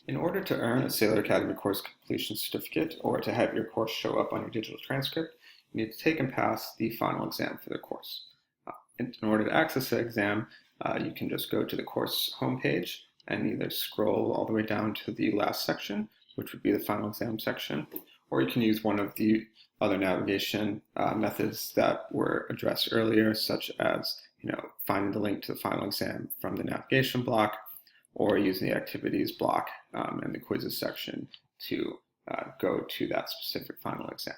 In order to earn a Sailor Academy course completion certificate or to have your course show up on your digital transcript, you need to take and pass the final exam for the course. In order to access the exam, you can just go to the course homepage and either scroll all the way down to the last section, which would be the final exam section, or you can use one of the other navigation methods that were addressed earlier, such as finding the link to the final exam from the navigation block, or using the activities block and the quizzes section to go to that specific final exam.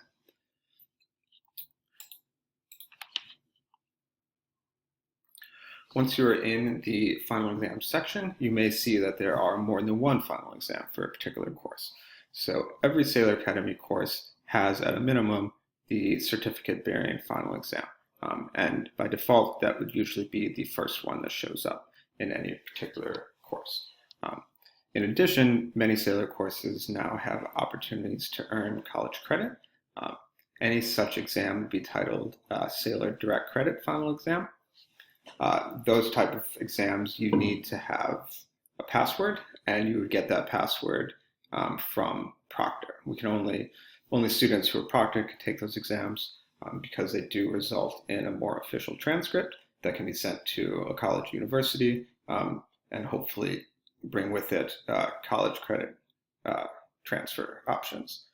Once you're in the final exam section, you may see that there are more than one final exam for a particular course. So every Sailor Academy course has, at a minimum, the certificate-bearing final exam. And by default, that would usually be the first one that shows up in any particular course. In addition, many Sailor courses now have opportunities to earn college credit. Any such exam would be titled Sailor Direct Credit Final Exam. Those type of exams, you need to have a password, and you would get that password from Proctor. We can only students who are Proctor can take those exams because they do result in a more official transcript that can be sent to a college university and hopefully bring with it college credit transfer options.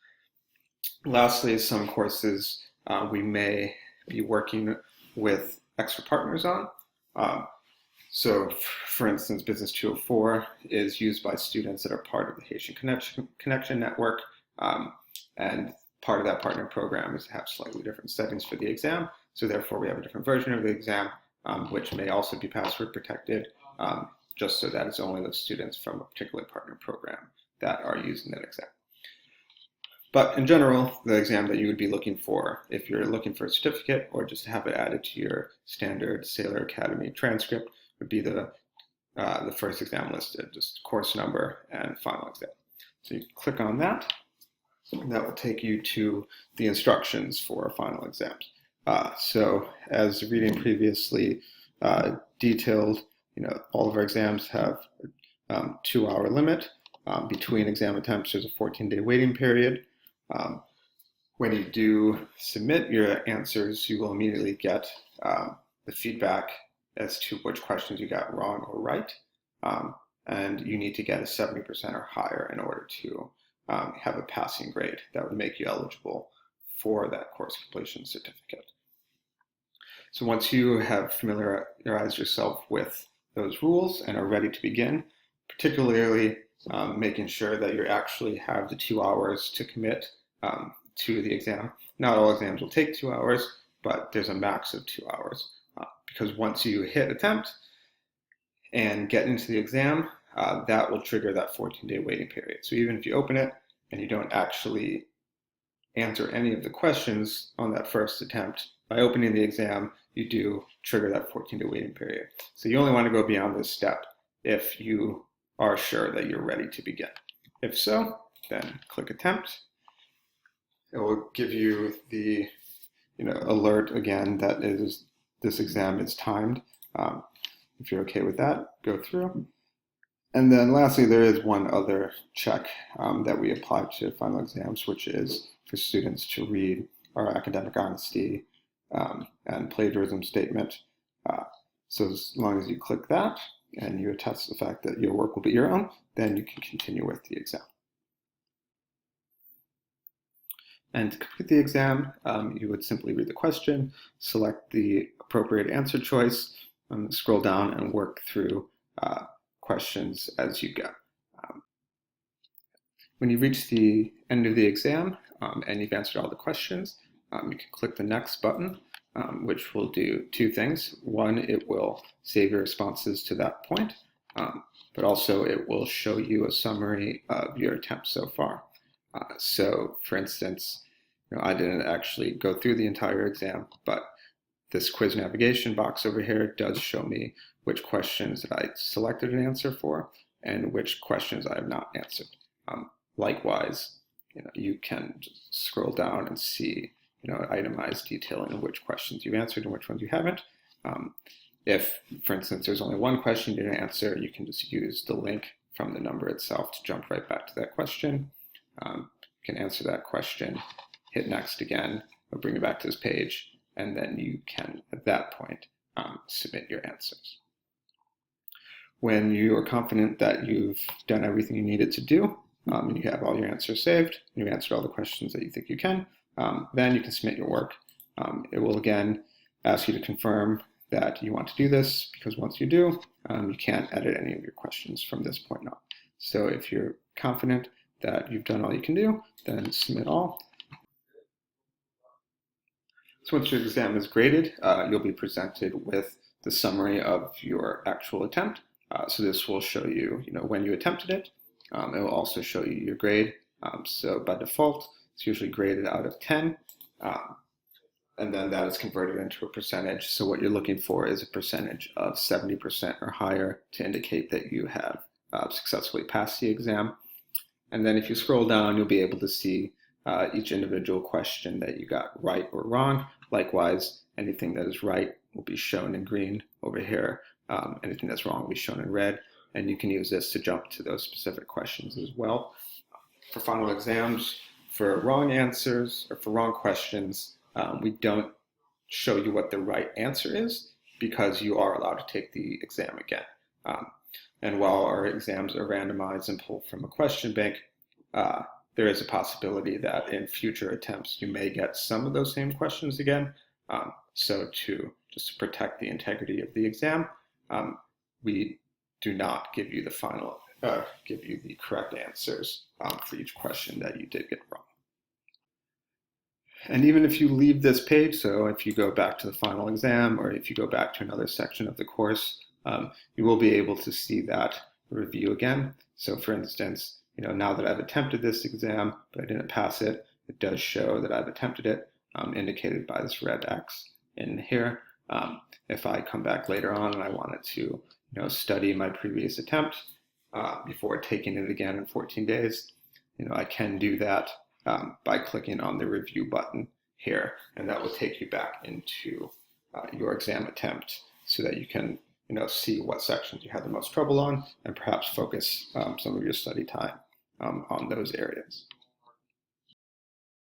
Lastly, some courses we may be working with extra partners on. So, for instance, Business 204 is used by students that are part of the Haitian Connection Network, and part of that partner program is to have slightly different settings for the exam. So therefore, we have a different version of the exam, which may also be password protected, just so that it's only those students from a particular partner program that are using that exam. But in general, the exam that you would be looking for, if you're looking for a certificate or just to have it added to your standard Sailor Academy transcript, would be the first exam listed, just course number and final exam. So you click on that, and that will take you to the instructions for final exams. So as reading previously detailed, all of our exams have a 2-hour limit. Between exam attempts, there's a 14-day waiting period. When you do submit your answers, you will immediately get the feedback as to which questions you got wrong or right. And you need to get a 70% or higher in order to have a passing grade that would make you eligible for that course completion certificate. So once you have familiarized yourself with those rules and are ready to begin, particularly making sure that you actually have the 2 hours to commit to the exam. Not all exams will take 2 hours, but there's a max of 2 hours. Because once you hit attempt and get into the exam, that will trigger that 14-day waiting period. So even if you open it and you don't actually answer any of the questions on that first attempt, by opening the exam, you do trigger that 14-day waiting period. So you only want to go beyond this step if you are sure that you're ready to begin. If so, then click attempt. It will give you the alert again that this exam is timed. If you're okay with that, go through. And then lastly, there is one other check that we apply to final exams, which is for students to read our academic honesty and plagiarism statement. So as long as you click that and you attest the fact that your work will be your own, then you can continue with the exam. And to complete the exam, you would simply read the question, select the appropriate answer choice, scroll down and work through questions as you go. When you reach the end of the exam and you've answered all the questions, you can click the next button, which will do two things. One, it will save your responses to that point, but also it will show you a summary of your attempts so far. So for instance, I didn't actually go through the entire exam, but this quiz navigation box over here does show me which questions that I selected an answer for and which questions I have not answered. Likewise, you can just scroll down and see itemized detailing of which questions you've answered and which ones you haven't. If, for instance, there's only one question you didn't answer, you can just use the link from the number itself to jump right back to that question. You can answer that question, hit next again, it'll bring you back to this page, and then you can, at that point, submit your answers. When you are confident that you've done everything you needed to do, and you have all your answers saved, and you've answered all the questions that you think you can, then you can submit your work. It will again ask you to confirm that you want to do this, because once you do, you can't edit any of your questions from this point on. So if you're confident that you've done all you can do, then submit all. So once your exam is graded, you'll be presented with the summary of your actual attempt. So this will show you, when you attempted it. It will also show you your grade. So by default, it's usually graded out of 10. And then that is converted into a percentage. So what you're looking for is a percentage of 70% or higher to indicate that you have successfully passed the exam. And then if you scroll down, you'll be able to see each individual question that you got right or wrong. Likewise, anything that is right will be shown in green over here. Anything that's wrong will be shown in red. And you can use this to jump to those specific questions as well. For final exams, for wrong answers or for wrong questions, we don't show you what the right answer is, because you are allowed to take the exam again. And while our exams are randomized and pulled from a question bank, there is a possibility that in future attempts you may get some of those same questions again. So just to protect the integrity of the exam, we do not give you the correct answers for each question that you did get wrong. And even if you leave this page, so if you go back to the final exam, or if you go back to another section of the course, you will be able to see that review again. So for instance, now that I've attempted this exam, but I didn't pass it, it does show that I've attempted it, indicated by this red X in here. If I come back later on and I wanted to study my previous attempt before taking it again in 14 days, I can do that by clicking on the review button here, and that will take you back into your exam attempt so that you can see what sections you had the most trouble on and perhaps focus some of your study time on those areas.